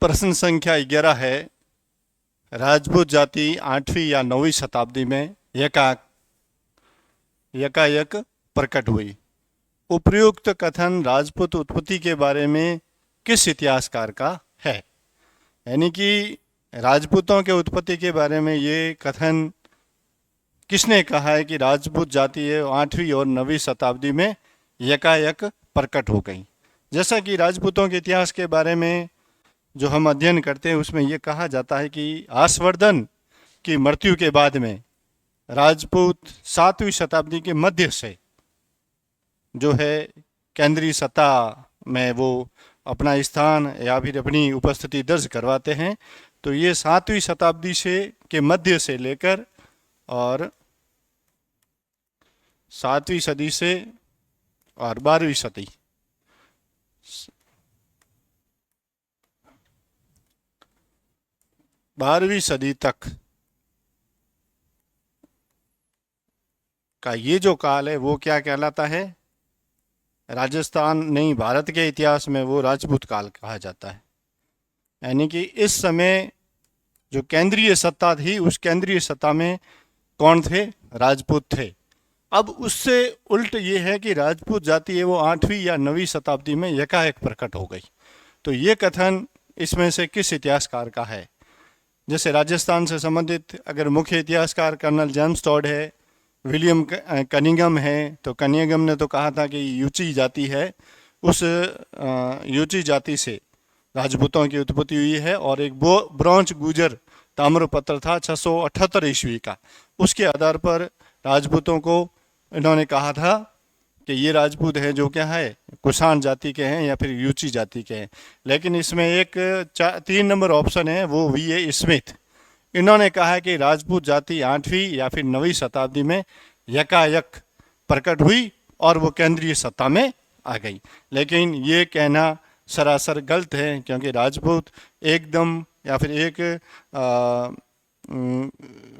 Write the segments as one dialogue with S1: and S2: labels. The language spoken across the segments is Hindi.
S1: प्रश्न संख्या 11 है। राजपूत जाति 8वीं या 9वीं शताब्दी में यकायक प्रकट हुई। उपयुक्त कथन राजपूत उत्पत्ति के बारे में किस इतिहासकार का है? यानी कि राजपूतों के उत्पत्ति के बारे में ये कथन किसने कहा है कि राजपूत जाति 8वीं और 9वीं शताब्दी में यकायक प्रकट हो गई। जैसा कि राजपूतों के इतिहास के बारे में जो हम अध्ययन करते हैं उसमें यह कहा जाता है कि हर्षवर्धन की मृत्यु के बाद में राजपूत 7वीं शताब्दी के मध्य से जो है केंद्रीय सत्ता में वो अपना स्थान या फिर अपनी उपस्थिति दर्ज करवाते हैं। तो ये 7वीं शताब्दी से के मध्य से लेकर और 7वीं सदी से और 12वीं सदी 12वीं सदी तक का ये जो काल है वो क्या कहलाता है? राजस्थान नहीं, भारत के इतिहास में वो राजपूत काल कहा जाता है। यानी कि इस समय जो केंद्रीय सत्ता थी उस केंद्रीय सत्ता में कौन थे? राजपूत थे। अब उससे उल्ट ये है कि राजपूत जाति है वो 8वीं या 9वीं शताब्दी में यकायक प्रकट हो गई। तो ये कथन इसमें से किस इतिहासकार का है? जैसे राजस्थान से संबंधित अगर मुख्य इतिहासकार कर्नल जेम्स टॉड है, विलियम कनिंघम है, तो कनिंघम ने तो कहा था कि यूची जाति है, उस यूची जाति से राजपूतों की उत्पत्ति हुई है। और एक ब्रॉन्ज गुजर ताम्रपत्र था 678 ईस्वी का, उसके आधार पर राजपूतों को इन्होंने कहा था कि ये राजपूत है जो क्या है कुषाण जाति के हैं या फिर यूची जाति के हैं। लेकिन इसमें एक 3 नंबर ऑप्शन है, वो V.A. स्मिथ। इन्होंने कहा है कि राजपूत जाति 8वीं या फिर 9वीं शताब्दी में यकायक प्रकट हुई और वो केंद्रीय सत्ता में आ गई। लेकिन ये कहना सरासर गलत है, क्योंकि राजपूत एकदम या फिर एक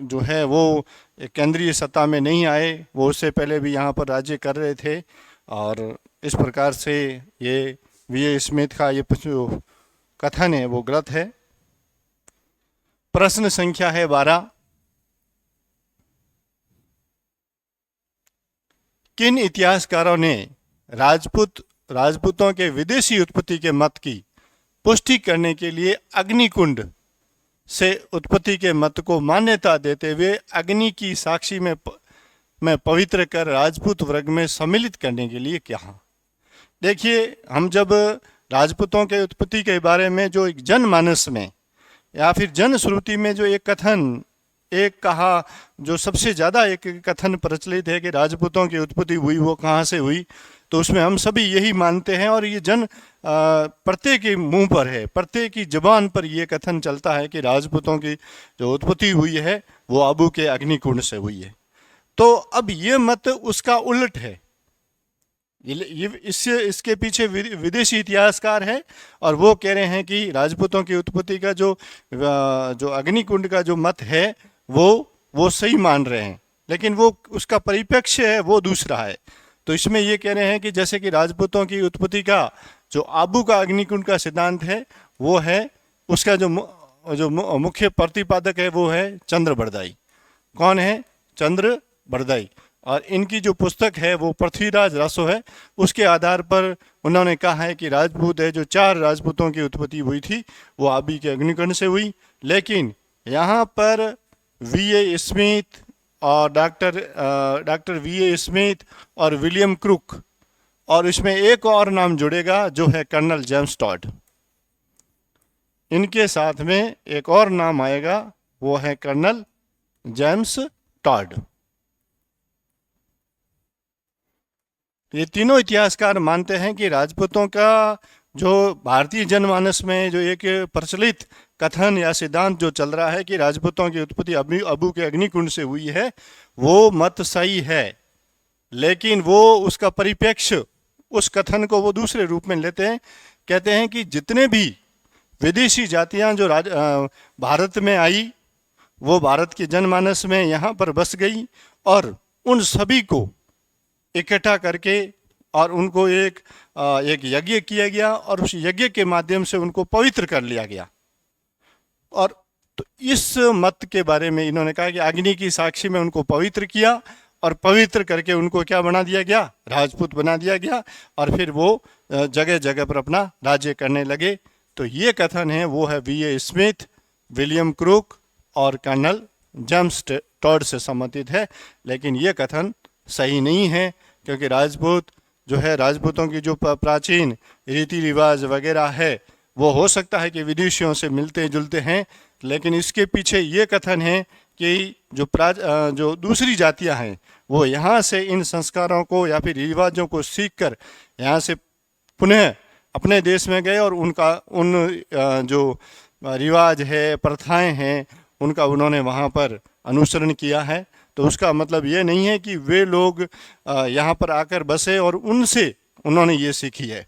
S1: जो है वो केंद्रीय सत्ता में नहीं आए, वो उससे पहले भी यहाँ पर राज्य कर रहे थे। और इस प्रकार से ये V.A. स्मिथ का ये जो कथन है वो गलत है। प्रश्न संख्या है 12। किन इतिहासकारों ने राजपूतों के विदेशी उत्पत्ति के मत की पुष्टि करने के लिए अग्निकुंड से उत्पत्ति के मत को मान्यता देते हुए अग्नि की साक्षी में पवित्र कर राजपूत वर्ग में सम्मिलित करने के लिए कहा? देखिए, हम जब राजपूतों के उत्पत्ति के बारे में जो एक जनमानस में या फिर जनश्रुति में जो एक कथन कहा, जो सबसे ज़्यादा एक कथन प्रचलित है कि राजपूतों की उत्पत्ति हुई, वो कहाँ से हुई, तो उसमें हम सभी यही मानते हैं। और ये प्रत्येक के मुंह पर है, प्रत्येक की जुबान पर ये कथन चलता है कि राजपूतों की जो उत्पत्ति हुई है वो आबू के अग्निकुंड से हुई है। तो अब ये मत उसका उलट है। इसके पीछे विदेशी इतिहासकार है और वो कह रहे हैं कि राजपूतों की उत्पत्ति का जो अग्निकुंड का जो मत है वो सही मान रहे हैं, लेकिन वो उसका परिप्रेक्ष्य है वो दूसरा है। तो इसमें ये कह रहे हैं कि जैसे कि राजपूतों की उत्पत्ति का जो आबू का अग्निकुंड का सिद्धांत है वो है, उसका जो मुख्य प्रतिपादक है वो है चंद्र बरदाई। कौन है? चंद्र बरदाई। और इनकी जो पुस्तक है वो पृथ्वीराज रासो है। उसके आधार पर उन्होंने कहा है कि राजपूत है जो 4 राजपूतों की उत्पत्ति हुई थी वो आबी के अग्निकुंड से हुई। लेकिन यहाँ पर V.A. स्मिथ और डॉक्टर V.A. स्मिथ और विलियम क्रुक, और इसमें एक और नाम जुड़ेगा जो है कर्नल जेम्स टॉड। इनके साथ में एक और नाम आएगा, वो है कर्नल जेम्स टॉड। ये तीनों इतिहासकार मानते हैं कि राजपूतों का जो भारतीय जनमानस में जो एक प्रचलित कथन या सिद्धांत जो चल रहा है कि राजपूतों की उत्पत्ति आबू के अग्निकुंड से हुई है, वो मत सही है। लेकिन वो उसका परिप्रेक्ष्य, उस कथन को वो दूसरे रूप में लेते हैं। कहते हैं कि जितने भी विदेशी जातियां जो भारत में आई वो भारत के जनमानस में यहाँ पर बस गई और उन सभी को इकट्ठा करके और उनको एक एक यज्ञ किया गया और उस यज्ञ के माध्यम से उनको पवित्र कर लिया गया। और तो इस मत के बारे में इन्होंने कहा कि अग्नि की साक्षी में उनको पवित्र किया और पवित्र करके उनको क्या बना दिया गया, राजपूत बना दिया गया, और फिर वो जगह जगह पर अपना राज्य करने लगे। तो ये कथन है वो है V.A. स्मिथ, विलियम क्रूक और कर्नल जेम्स टॉड से संबंधित है। लेकिन ये कथन सही नहीं है, क्योंकि राजपूत जो है, राजपूतों की जो प्राचीन रीति रिवाज वगैरह है वो हो सकता है कि विदेशियों से मिलते जुलते हैं, लेकिन इसके पीछे ये कथन है कि जो दूसरी जातियां हैं वो यहाँ से इन संस्कारों को या फिर रिवाजों को सीखकर यहाँ से पुनः अपने देश में गए और जो रिवाज है, प्रथाएं हैं, उनका उन्होंने वहाँ पर अनुसरण किया है। तो उसका मतलब ये नहीं है कि वे लोग यहाँ पर आकर बसे और उनसे उन्होंने ये सीखी है।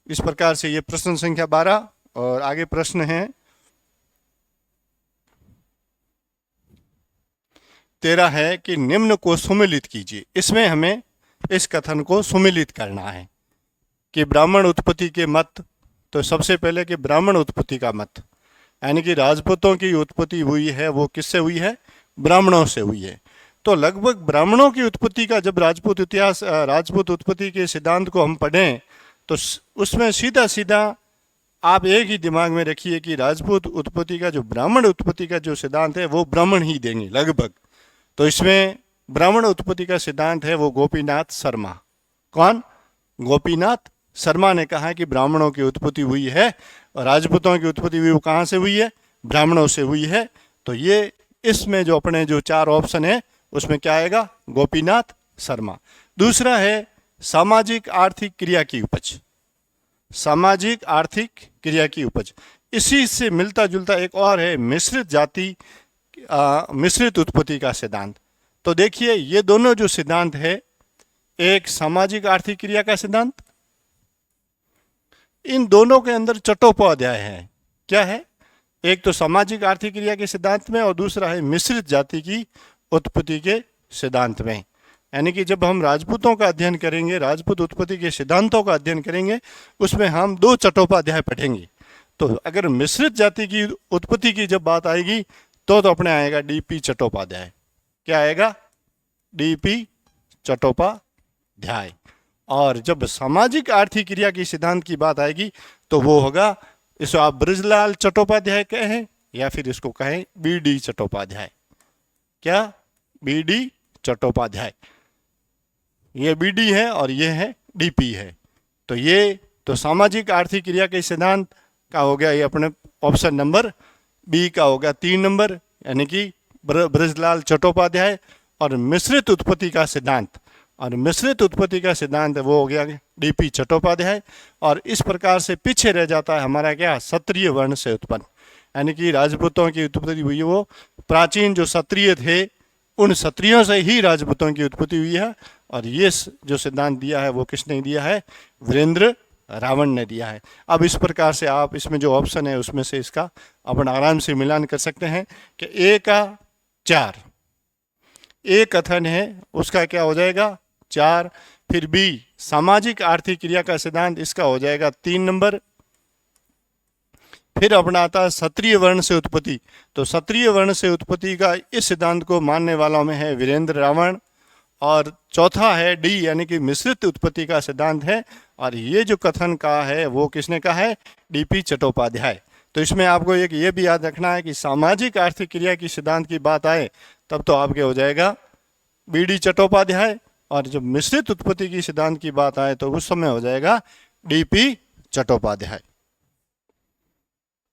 S1: इस प्रकार से ये प्रश्न संख्या 12। और आगे प्रश्न है 13 है कि निम्न को सुमिलित कीजिए। इसमें हमें इस कथन को सुमिलित करना है कि ब्राह्मण उत्पत्ति के मत, तो सबसे पहले कि ब्राह्मण उत्पत्ति का मत, यानी कि राजपूतों की उत्पत्ति हुई है वो किससे हुई है, ब्राह्मणों से हुई है। तो लगभग ब्राह्मणों की उत्पत्ति का जब राजपूत उत्पत्ति के सिद्धांत को हम पढ़ें तो उसमें सीधा सीधा आप एक ही दिमाग में रखिए कि राजपूत उत्पत्ति का जो ब्राह्मण उत्पत्ति का जो सिद्धांत है वो ब्राह्मण ही देंगे लगभग। तो इसमें ब्राह्मण उत्पत्ति का सिद्धांत है वो गोपीनाथ शर्मा। कौन? गोपीनाथ शर्मा ने कहा कि ब्राह्मणों की उत्पत्ति हुई है और राजपूतों की उत्पत्ति हुई वो कहाँ से हुई है, ब्राह्मणों से हुई है। तो ये इसमें जो अपने जो 4 ऑप्शन है उसमें क्या आएगा, गोपीनाथ शर्मा। दूसरा है सामाजिक आर्थिक क्रिया की उपज, सामाजिक आर्थिक क्रिया की उपज। इसी से मिलता जुलता एक और है मिश्रित जाति मिश्रित उत्पत्ति का सिद्धांत। तो देखिए ये दोनों जो सिद्धांत है, एक सामाजिक आर्थिक क्रिया का सिद्धांत, इन दोनों के अंदर चट्टोपाध्याय है। क्या है? एक तो सामाजिक आर्थिक क्रिया के सिद्धांत में और दूसरा है मिश्रित जाति की उत्पत्ति के सिद्धांत में। यानी कि जब हम राजपूतों का अध्ययन करेंगे, राजपूत उत्पत्ति के सिद्धांतों का अध्ययन करेंगे, उसमें हम 2 चट्टोपाध्याय पढ़ेंगे। तो अगर मिश्रित जाति की उत्पत्ति की जब बात आएगी तो अपने आएगा D.P. चट्टोपाध्याय। क्या आएगा? D.P. चट्टोपाध्याय। और जब सामाजिक आर्थिक क्रिया की सिद्धांत की बात आएगी तो वो होगा, इसको आप ब्रजलाल चट्टोपाध्याय कहें या फिर इसको कहें B.D. चट्टोपाध्याय। क्या? B.D. चट्टोपाध्याय। ये B.D. है और ये है D.P. है। तो ये तो सामाजिक आर्थिक क्रिया के सिद्धांत का हो गया, ये अपने ऑप्शन नंबर बी का होगा 3 नंबर, यानी कि ब्रजलाल चट्टोपाध्याय। और मिश्रित उत्पत्ति का सिद्धांत, और मिश्रित उत्पत्ति का सिद्धांत वो हो गया D.P. चट्टोपाध्याय। और इस प्रकार से पीछे रह जाता है हमारा क्या, क्षत्रिय वर्ण से उत्पन्न, यानी कि राजपूतों की उत्पत्ति हुई है वो प्राचीन जो क्षत्रिय थे उन क्षत्रियों से ही राजपूतों की उत्पत्ति हुई है। और ये जो सिद्धांत दिया है वो किसने दिया है, वीरेंद्र रावण ने दिया है। अब इस प्रकार से आप इसमें जो ऑप्शन है उसमें से इसका अपन आराम से मिलान कर सकते हैं कि A का 4, A कथन है उसका क्या हो जाएगा 4। फिर B सामाजिक आर्थिक क्रिया का सिद्धांत, इसका हो जाएगा 3 नंबर। फिर अपना आता है क्षत्रिय वर्ण से उत्पत्ति। तो क्षत्रिय वर्ण से उत्पत्ति का इस सिद्धांत को मानने वालों में है वीरेंद्र रावण। और चौथा है D यानी कि मिश्रित उत्पत्ति का सिद्धांत है, और ये जो कथन का है वो किसने कहा है, D.P. चट्टोपाध्याय। तो इसमें आपको एक ये भी याद रखना है कि सामाजिक आर्थिक क्रिया की सिद्धांत की बात आए तब तो आपके हो जाएगा B.D. चट्टोपाध्याय, और जब मिश्रित उत्पत्ति की सिद्धांत की बात आए तो उस समय हो जाएगा D.P. चट्टोपाध्याय।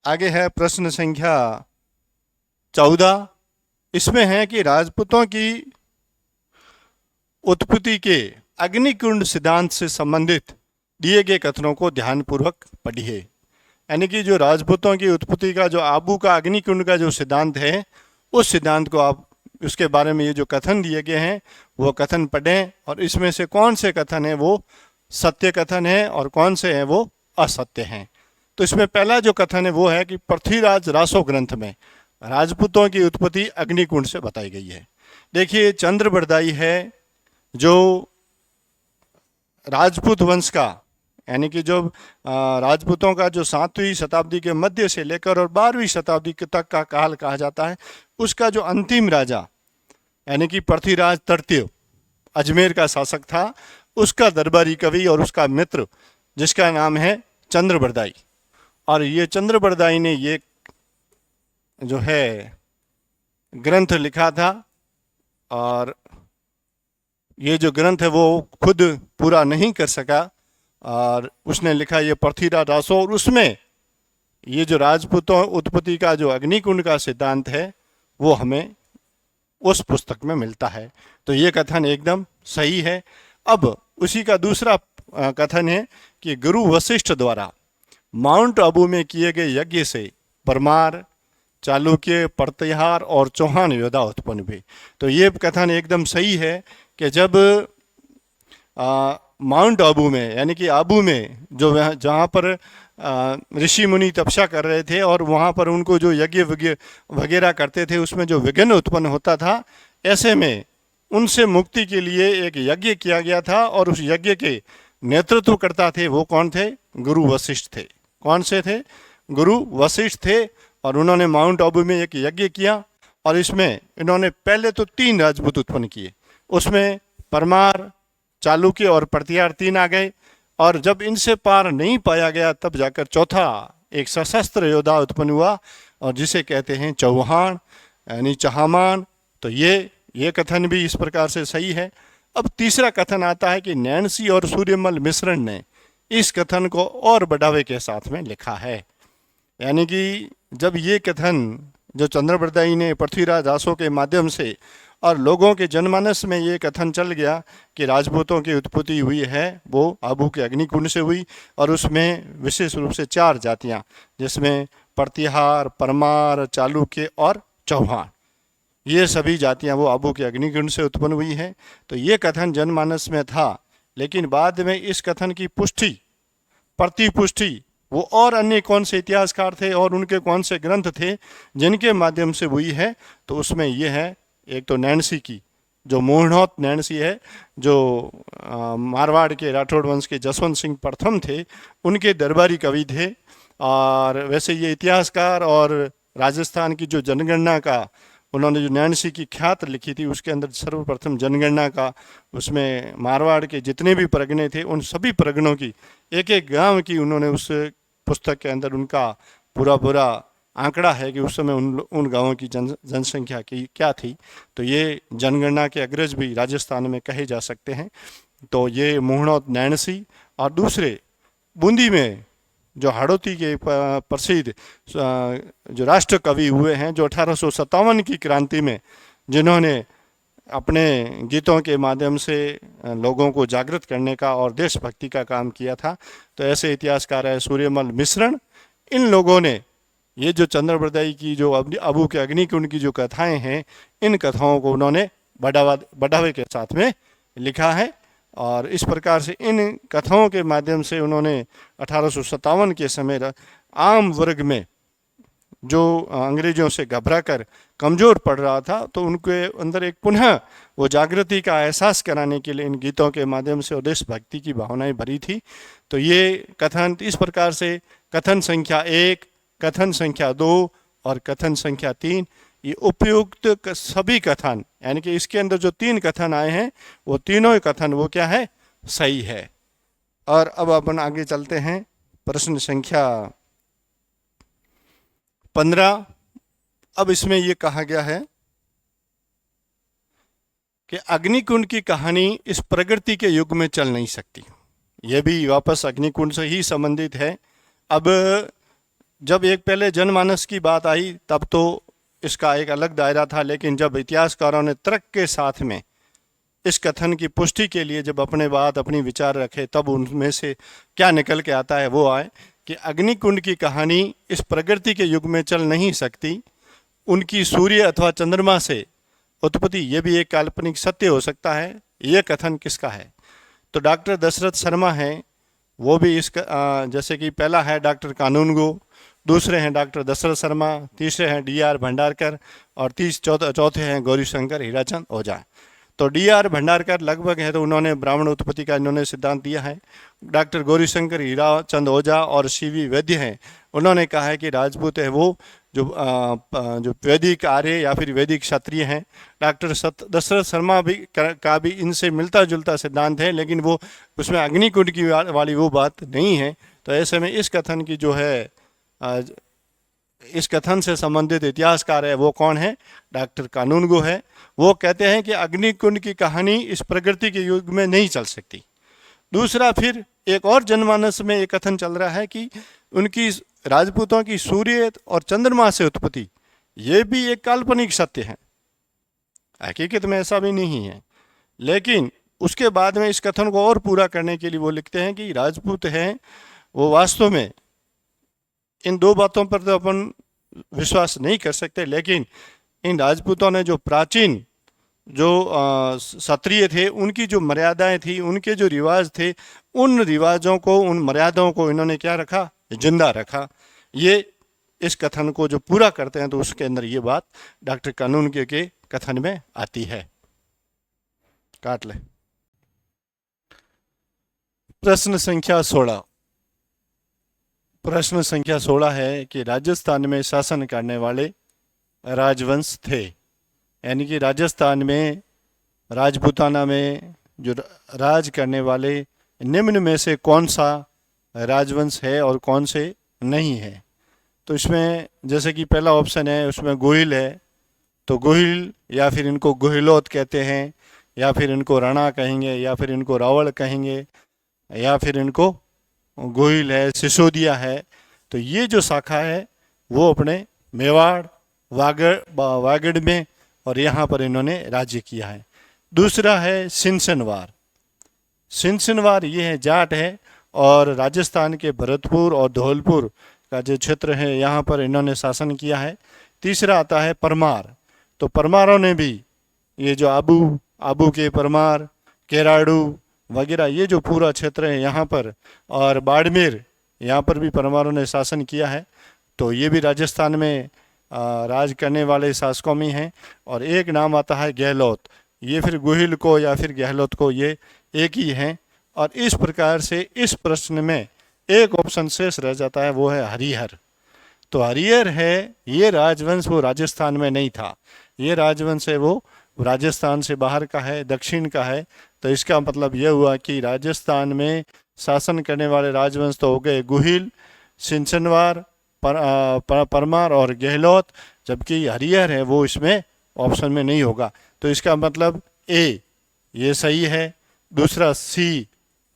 S1: आगे है प्रश्न संख्या 14। इसमें है कि राजपूतों की उत्पत्ति के अग्निकुंड सिद्धांत से संबंधित दिए गए कथनों को ध्यानपूर्वक पढ़िए। यानी कि जो राजपूतों की उत्पत्ति का जो आबू का अग्निकुंड का जो सिद्धांत है, उस सिद्धांत को आप उसके बारे में ये जो कथन दिए गए हैं वो कथन पढ़ें, और इसमें से कौन से कथन है वो सत्य कथन है और कौन से हैं वो असत्य हैं। तो इसमें पहला जो कथन है वो है कि पृथ्वीराज रासो ग्रंथ में राजपूतों की उत्पत्ति अग्निकुंड से बताई गई है। देखिए चंद्रबरदाई है जो राजपूत वंश का यानी कि जो राजपूतों का जो 7वीं शताब्दी के मध्य से लेकर और 12वीं शताब्दी तक का काल कहा जाता है, उसका जो अंतिम राजा यानी कि पृथ्वीराज तृतीय अजमेर का शासक था, उसका दरबारी कवि और उसका मित्र जिसका नाम है चंद्रबरदाई। और ये चंद्रबरदाई ने ये जो है ग्रंथ लिखा था, और ये जो ग्रंथ है वो खुद पूरा नहीं कर सका, और उसने लिखा ये पृथ्वीराज रासो, और उसमें ये जो राजपूतों उत्पत्ति का जो अग्निकुंड का सिद्धांत है वो हमें उस पुस्तक में मिलता है। तो ये कथन एकदम सही है। अब उसी का दूसरा कथन है कि गुरु वशिष्ठ द्वारा माउंट आबू में किए गए यज्ञ से परमार, चालुक्य, प्रत्याहार और चौहान योद्धा उत्पन्न हुए। तो ये कथन एकदम सही है कि जब माउंट आबू में यानी कि आबू में जो जहाँ पर ऋषि मुनि तपस्या कर रहे थे और वहाँ पर उनको जो यज्ञ वगैरह करते थे उसमें जो विघ्न उत्पन्न होता था, ऐसे में उनसे मुक्ति के लिए एक यज्ञ किया गया था, और उस यज्ञ के नेतृत्व करता थे वो कौन थे? गुरु वशिष्ठ थे। कौन से थे? गुरु वशिष्ठ थे। और उन्होंने माउंट आबू में एक यज्ञ किया, और इसमें इन्होंने पहले तो 3 राजपूत उत्पन्न किए, उसमें परमार, चालुक्य और प्रत्याहार 3 आ गए, और जब इनसे पार नहीं पाया गया तब जाकर चौथा एक सशस्त्र योद्धा उत्पन्न हुआ, और जिसे कहते हैं चौहान यानी चहामान। तो ये कथन भी इस प्रकार से सही है। अब तीसरा कथन आता है कि नैन्सी और सूर्यमल मिश्रण ने इस कथन को और बढ़ावे के साथ में लिखा है। यानी कि जब ये कथन जो चंद्रबरदाई ने पृथ्वीराज रासो के माध्यम से और लोगों के जनमानस में ये कथन चल गया कि राजपूतों की उत्पत्ति हुई है वो आबू के अग्निकुंड से हुई, और उसमें विशेष रूप से 4 जातियां जिसमें प्रत्याहार, परमार, चालुक्य और चौहान, ये सभी जातियां वो आबू के अग्निकुंड से उत्पन्न हुई हैं। तो ये कथन जनमानस में था, लेकिन बाद में इस कथन की पुष्टि, प्रतिपुष्टि वो और अन्य कौन से इतिहासकार थे और उनके कौन से ग्रंथ थे जिनके माध्यम से हुई है, तो उसमें ये है एक तो नैन्सी की, जो मोहनौत नैन्सी है, जो मारवाड़ के राठौड़ वंश के जसवंत सिंह प्रथम थे, उनके दरबारी कवि थे। और वैसे ये इतिहासकार और राजस्थान की जो जनगणना का उन्होंने जो नैन्सी की ख्यात लिखी थी उसके अंदर सर्वप्रथम जनगणना का, उसमें मारवाड़ के जितने भी परगने थे उन सभी परगनों की एक एक गांव की उन्होंने उस पुस्तक के अंदर उनका पूरा आंकड़ा है कि उस समय उन गांवों की जनसंख्या की क्या थी। तो ये जनगणना के अग्रज भी राजस्थान में कहे जा सकते हैं। तो ये मोहनौत नैन्सी, और दूसरे बूंदी में जो हाड़ौती के प्रसिद्ध जो राष्ट्र कवि हुए हैं, जो 1857 की क्रांति में जिन्होंने अपने गीतों के माध्यम से लोगों को जागृत करने का और देशभक्ति का काम किया था, तो ऐसे इतिहासकार है सूर्यमल मिश्रण। इन लोगों ने ये जो चंद्रबरदाई की जो आबू के अग्निकुंड की जो कथाएं हैं, इन कथाओं को उन्होंने बढ़ावे के साथ में लिखा है, और इस प्रकार से इन कथाओं के माध्यम से उन्होंने 1857 के समय आम वर्ग में जो अंग्रेजों से घबरा कर कमज़ोर पड़ रहा था, तो उनके अंदर एक पुनः वो जागृति का एहसास कराने के लिए इन गीतों के माध्यम से और देशभक्ति की भावनाएं भरी थी। तो ये कथन इस प्रकार से कथन संख्या 1, कथन संख्या 2 और कथन संख्या 3, ये उपयुक्त सभी कथन, यानी कि इसके अंदर जो 3 कथन आए हैं वो तीनों ही कथन वो क्या है? सही है। और अब अपन आगे चलते हैं प्रश्न संख्या 15। अब इसमें ये कहा गया है कि अग्निकुंड की कहानी इस प्रगति के युग में चल नहीं सकती। ये भी वापस अग्निकुंड से ही संबंधित है। अब जब एक पहले जनमानस की बात आई तब तो इसका एक अलग दायरा था, लेकिन जब इतिहासकारों ने तर्क के साथ में इस कथन की पुष्टि के लिए जब अपने विचार रखे, तब उनमें से क्या निकल के आता है वो आए कि अग्निकुंड की कहानी इस प्रगति के युग में चल नहीं सकती। उनकी सूर्य अथवा चंद्रमा से उत्पत्ति ये भी एक काल्पनिक सत्य हो सकता है। ये कथन किसका है? तो डॉक्टर दशरथ शर्मा हैं, वो भी इसका जैसे कि पहला है डॉक्टर कानूनगो, दूसरे हैं डॉक्टर दशरथ शर्मा, तीसरे हैं D.R. भंडारकर और चौथे हैं गौरीशंकर हीराचंद ओझा। तो D.R. भंडारकर लगभग है तो उन्होंने ब्राह्मण उत्पत्ति का इन्होंने सिद्धांत दिया है। डॉक्टर गौरीशंकर हीराचंद ओझा और C.V. वैद्य हैं, उन्होंने कहा है कि राजपूत है वो जो वैदिक आर्य या फिर वैदिक क्षत्रिय हैं। डॉक्टर दशरथ शर्मा भी का भी इनसे मिलता जुलता सिद्धांत है, लेकिन वो उसमें अग्निकुंड की वाली वो बात नहीं है। तो ऐसे में इस कथन की जो है इस कथन से संबंधित इतिहासकार है वो कौन है? डॉक्टर कानूनगो है। वो कहते हैं कि अग्निकुंड की कहानी इस प्रकृति के युग में नहीं चल सकती। दूसरा, फिर एक और जनमानस में एक कथन चल रहा है कि उनकी राजपूतों की सूर्य और चंद्रमा से उत्पत्ति, ये भी एक काल्पनिक सत्य है, हकीकत में ऐसा भी नहीं है। लेकिन उसके बाद में इस कथन को और पूरा करने के लिए वो लिखते हैं कि राजपूत हैं वो वास्तव में, इन दो बातों पर तो अपन विश्वास नहीं कर सकते, लेकिन इन राजपूतों ने जो प्राचीन जो क्षत्रिय थे उनकी जो मर्यादाएं थी, उनके जो रिवाज थे, उन रिवाजों को, उन मर्यादाओं को इन्होंने क्या रखा? जिंदा रखा। ये इस कथन को जो पूरा करते हैं तो उसके अंदर ये बात डॉक्टर कानून के कथन में आती है। काट ले। प्रश्न संख्या 16। प्रश्न संख्या 16 है कि राजस्थान में शासन करने वाले राजवंश थे, यानी कि राजस्थान में राजपूताना में जो राज करने वाले निम्न में से कौन सा राजवंश है और कौन से नहीं है। तो इसमें जैसे कि पहला ऑप्शन है उसमें गोहिल है, तो गोहिल या फिर इनको गोहिलोत कहते हैं, या फिर इनको राणा कहेंगे, या फिर इनको रावल कहेंगे, या फिर इनको गोहिल है, सिसोदिया है। तो ये जो शाखा है वो अपने मेवाड़, वागड़ में और यहाँ पर इन्होंने राज्य किया है। दूसरा है सिनसनवार। सिनसनवार ये है जाट है, और राजस्थान के भरतपुर और धौलपुर का जो क्षेत्र है यहाँ पर इन्होंने शासन किया है। तीसरा आता है परमार। तो परमारों ने भी ये जो आबू के परमार, केराड़ू वगैरह ये जो पूरा क्षेत्र है यहाँ पर, और बाड़मेर यहाँ पर भी परमारों ने शासन किया है। तो ये भी राजस्थान में राज करने वाले शासकों में हैं। और एक नाम आता है गहलोत, ये फिर गोहिल को या फिर गहलोत को ये एक ही हैं। और इस प्रकार से इस प्रश्न में एक ऑप्शन शेष रह जाता है, वो है हरिहर। तो हरिहर है ये राजवंश, वो राजस्थान में नहीं था। ये राजवंश है वो राजस्थान से बाहर का है, दक्षिण का है। तो इसका मतलब यह हुआ कि राजस्थान में शासन करने वाले राजवंश तो हो गए गोहिल, सिनसनवार, परमार और गहलोत, जबकि हरिहर है वो इसमें ऑप्शन में नहीं होगा। तो इसका मतलब ए ये सही है, दूसरा सी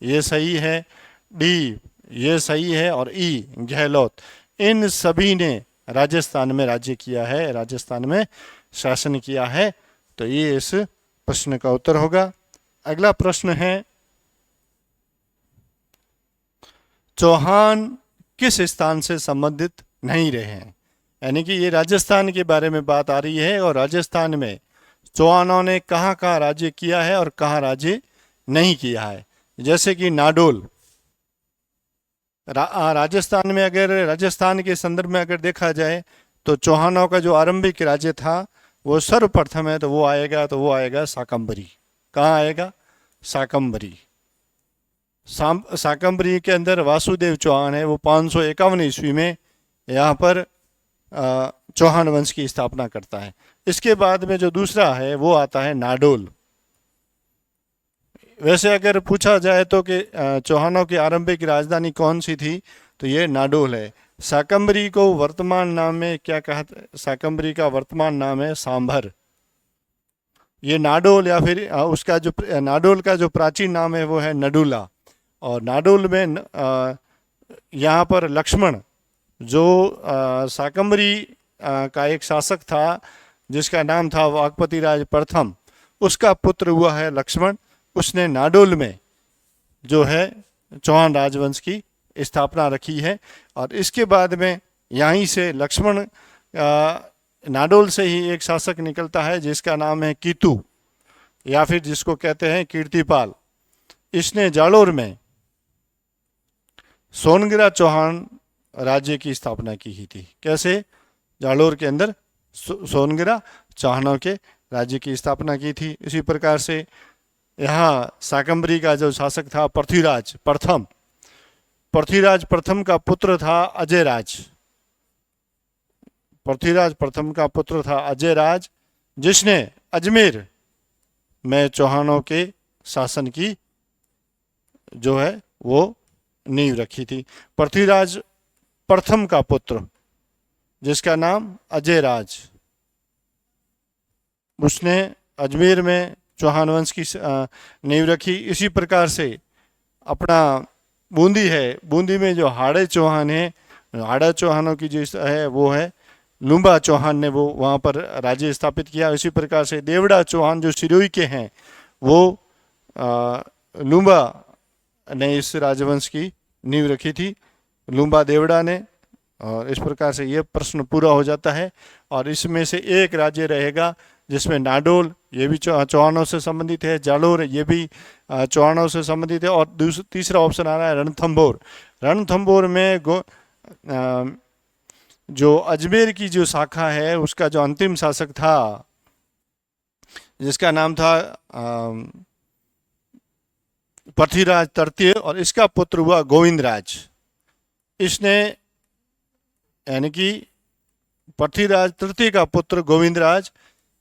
S1: ये सही है, डी ये सही है, और ई गहलोत, इन सभी ने राजस्थान में राज्य किया है, राजस्थान में शासन किया है। तो ये इस प्रश्न का उत्तर होगा। अगला प्रश्न है, चौहान किस स्थान से संबंधित नहीं रहे हैं? यानी कि ये राजस्थान के बारे में बात आ रही है, और राजस्थान में चौहानों ने कहाँ कहाँ राज्य किया है और कहाँ राज्य नहीं किया है। जैसे कि नाडोल, राजस्थान में, अगर राजस्थान के संदर्भ में अगर देखा जाए तो चौहानों का जो आरंभिक राज्य था वो सर्वप्रथम है, तो वो आएगा शाकंभरी। कहाँ आएगा? शाकंभरी। शाकंभरी के अंदर वासुदेव चौहान है, वो 551 ईस्वी में यहाँ पर चौहान वंश की स्थापना करता है। इसके बाद में जो दूसरा है वो आता है नाडोल। वैसे अगर पूछा जाए तो कि चौहानों की आरंभिक राजधानी कौन सी थी, तो ये नाडोल है। शाकंभरी को वर्तमान नाम में क्या कहा? शाकंभरी का वर्तमान नाम है सांभर। ये नाडोल या फिर उसका जो नाडोल का जो प्राचीन नाम है वो है नडुला। और नाडोल में यहाँ पर लक्ष्मण, जो शाकंभरी का एक शासक था जिसका नाम था वागपति राज प्रथम, उसका पुत्र हुआ है लक्ष्मण। उसने नाडोल में जो है चौहान राजवंश की स्थापना रखी है। और इसके बाद में यहीं से लक्ष्मण नाडोल से ही एक शासक निकलता है जिसका नाम है कीतू, या फिर जिसको कहते हैं कीर्तिपाल। इसने जालोर में सोनगिरा चौहान राज्य की स्थापना की ही थी। कैसे? जालोर के अंदर सोनगिरा चौहानों के राज्य की स्थापना की थी। इसी प्रकार से यहाँ शाकंभरी का जो शासक था पृथ्वीराज प्रथम, पृथ्वीराज प्रथम का पुत्र था अजयराज। पृथ्वीराज प्रथम का पुत्र था अजयराज, जिसने अजमेर में चौहानों के शासन की जो है वो नींव रखी थी। पृथ्वीराज प्रथम का पुत्र जिसका नाम अजयराज, उसने अजमेर में चौहान वंश की नींव रखी। इसी प्रकार से अपना बूंदी है, बूंदी में जो हाड़े चौहान है, हाड़ा चौहानों की जो है वो है लुम्बा चौहान ने वो वहाँ पर राज्य स्थापित किया। इसी प्रकार से देवड़ा चौहान जो सिरोही के हैं वो लुम्बा ने इस राजवंश की नींव रखी थी, लुम्बा देवड़ा ने। और इस प्रकार से ये प्रश्न पूरा हो जाता है। और इसमें से एक राज्य रहेगा जिसमें नाडोल, ये भी चौहानों से संबंधित है, जालोर ये भी चौहानों से संबंधित है। और तीसरा ऑप्शन आ रहा है रणथंभौर। रणथंभौर में जो अजमेर की जो शाखा है उसका जो अंतिम शासक था जिसका नाम था पृथ्वीराज तृतीय, और इसका पुत्र हुआ गोविंदराज। इसने यानी कि पृथ्वीराज तृतीय का पुत्र गोविंदराज,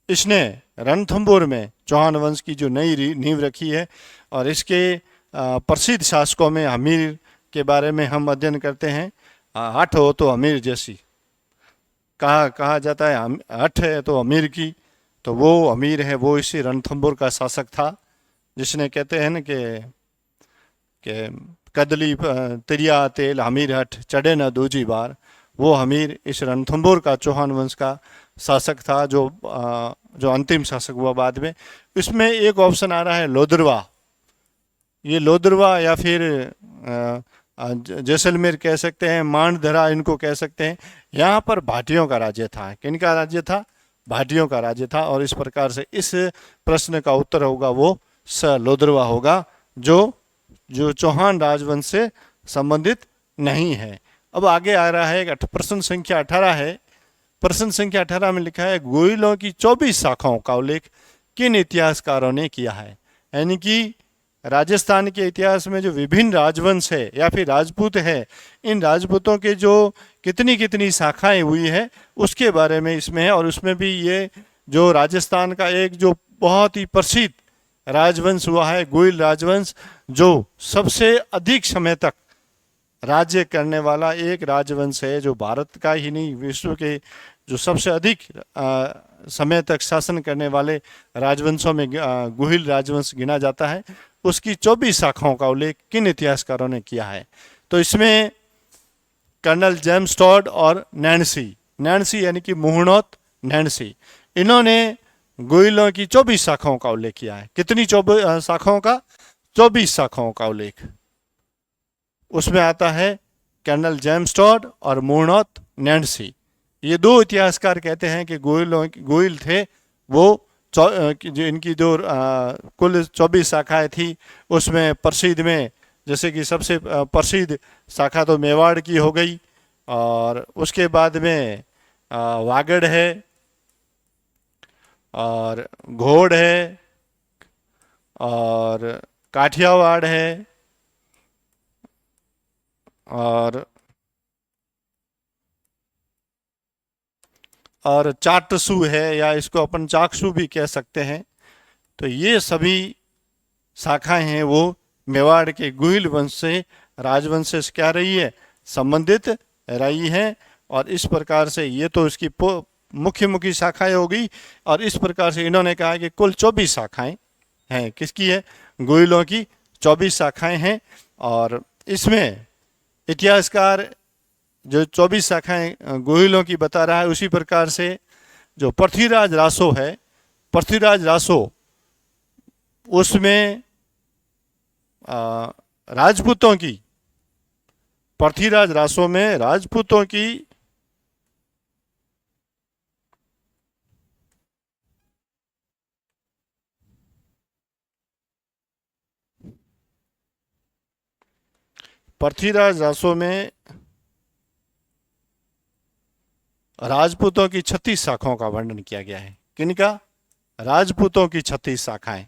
S1: इसने रणथंभौर में चौहान वंश की जो नई नींव रखी है। और इसके प्रसिद्ध शासकों में हमीर के बारे में हम अध्ययन करते हैं। हठ हो तो हमीर जैसी कहा जाता है, हठ है तो अमीर की, तो वो अमीर है वो इसी रणथंभौर का शासक था, जिसने कहते हैं ना कि कदली तिरिया तेल हमीर हठ चढ़े न दूजी बार। वो हमीर इस रणथंभौर का चौहान वंश का शासक था जो अंतिम शासक हुआ बाद में। इसमें एक ऑप्शन आ रहा है लोदरवा। ये लोदरवा या फिर जैसलमेर कह सकते हैं, मांडधरा इनको कह सकते हैं। यहाँ पर भाटियों का राज्य था। किनका राज्य था? भाटियों का राज्य था। और इस प्रकार से इस प्रश्न का उत्तर होगा वो स लोदरवा होगा, जो चौहान राजवंश से संबंधित नहीं है। अब आगे आ रहा है प्रश्न संख्या 18 है। प्रश्न संख्या 18 में लिखा है गोइलों की 24 शाखाओं का उल्लेख किन इतिहासकारों ने किया है। यानी कि राजस्थान के इतिहास में जो विभिन्न राजवंश है या फिर राजपूत है, इन राजपूतों के जो कितनी कितनी शाखाएं हुई है उसके बारे में इसमें है। और उसमें भी ये जो राजस्थान का एक जो बहुत ही प्रसिद्ध राजवंश हुआ है गोइल राजवंश, जो सबसे अधिक समय तक राज्य करने वाला एक राजवंश है, जो भारत का ही नहीं विश्व के जो सबसे अधिक समय तक शासन करने वाले राजवंशों में गुहिल राजवंश गिना जाता है। उसकी 24 शाखाओं का उल्लेख किन इतिहासकारों ने किया है? तो इसमें कर्नल जेम्स टॉड और नैन्सी यानी कि मुहनोत नैन्सी, इन्होंने गोइलों की 24 शाखाओं का उल्लेख किया है। कितनी 24 शाखाओं का? 24 शाखाओं का उल्लेख। उसमें आता है कर्नल जेम्स टॉड और मुहनोत नैन्सी। ये दो इतिहासकार कहते हैं कि गोइल थे वो जो इनकी जो कुल 24 शाखाएं थी उसमें प्रसिद्ध में जैसे कि सबसे प्रसिद्ध शाखा तो मेवाड़ की हो गई, और उसके बाद में वागड़ है और घोड़ है और काठियावाड़ है और चाटसू है, या इसको अपन चाकसू भी कह सकते हैं। तो ये सभी शाखाएं हैं वो मेवाड़ के गुहिल वंश से राजवंश से क्या रही है? संबंधित रही है। और इस प्रकार से ये तो इसकी मुख्य शाखाएं हो गई। और इस प्रकार से इन्होंने कहा कि कुल 24 शाखाएं हैं। किसकी है? गोइलों की 24 शाखाएं हैं। और इसमें इतिहासकार जो 24 शाखाएं गोइलों की बता रहा है, उसी प्रकार से जो पृथ्वीराज रासो है, पृथ्वीराज रासो उसमें राजपूतों की, पृथ्वीराज रासो में राजपूतों की पृथ्वीराज रासो में राजपूतों की 36 शाखाओं का वर्णन किया गया है। किनका? राजपूतों की 36 शाखाएं,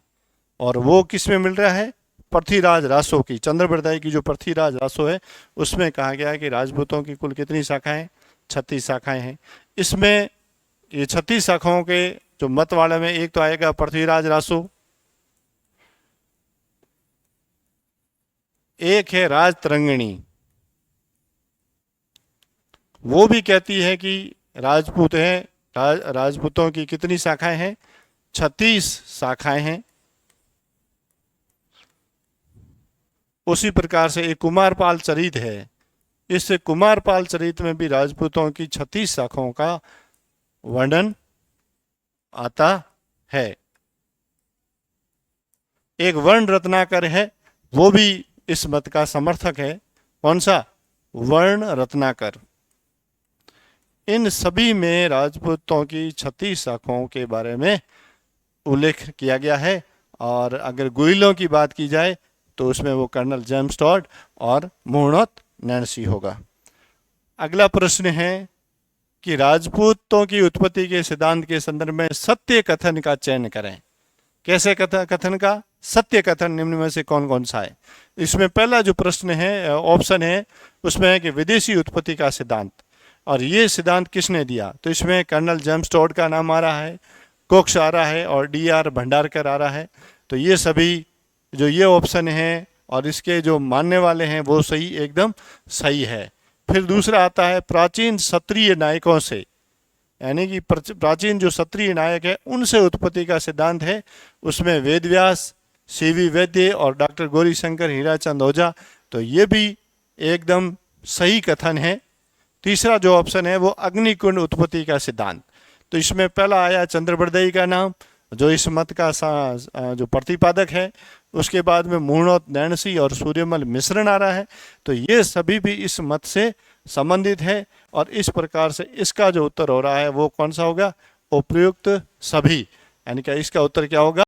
S1: और वो किस में मिल रहा है? पृथ्वीराज रासो की, चंद्रप्रदाय की जो पृथ्वीराज रासो है उसमें कहा गया है कि राजपूतों की कुल कितनी शाखाएं? 36 शाखाएं हैं। इसमें ये 36 शाखाओं के जो मत वाले में एक तो आएगा पृथ्वीराज रासो, एक है राज तरंगिणी, वो भी कहती है कि राजपूत हैं, राजपूतों की कितनी शाखाएं हैं? 36 शाखाएं हैं। उसी प्रकार से एक कुमारपाल चरित है, इस कुमारपाल चरित में भी राजपूतों की 36 शाखाओं का वर्णन आता है। एक वर्ण रत्नाकर है, वो भी इस मत का समर्थक है। कौन सा? वर्ण रत्नाकर। इन सभी में राजपूतों की 36 शाखाओं के बारे में उल्लेख किया गया है। और अगर गुइलों की बात की जाए तो उसमें वो कर्नल जेम्स टॉड और मुहूर्त नैन्सी होगा। अगला प्रश्न है कि राजपूतों की उत्पत्ति के सिद्धांत के संदर्भ में सत्य कथन का चयन करें। कैसे कथन का? सत्य कथन निम्न में से कौन कौन सा है? इसमें पहला जो प्रश्न है, ऑप्शन है, उसमें है कि विदेशी उत्पत्ति का सिद्धांत। और ये सिद्धांत किसने दिया? तो इसमें कर्नल जेम्स टॉड का नाम आ रहा है, कोक्स आ रहा है और DR भंडारकर आ रहा है। तो ये सभी जो ये ऑप्शन है और इसके जो मानने वाले हैं वो सही, एकदम सही है। फिर दूसरा आता है प्राचीन क्षत्रिय नायकों से, यानी कि प्राचीन जो क्षत्रिय नायक है उनसे उत्पत्ति का सिद्धांत है। उसमें वेदव्यास, CV वैद्य और डॉक्टर गौरीशंकर हीराचंद ओझा। तो ये भी एकदम सही कथन है। तीसरा जो ऑप्शन है वो अग्निकुंड उत्पत्ति का सिद्धांत। तो इसमें पहला आया चंद्रप्रदायी का नाम, जो इस मत का जो प्रतिपादक है। उसके बाद में मुहूर्त नैन्सी और सूर्यमल मिश्रण आ रहा है। तो ये सभी भी इस मत से संबंधित है। और इस प्रकार से इसका जो उत्तर हो रहा है वो कौन सा होगा? उपयुक्त सभी, यानी कि इसका उत्तर क्या होगा?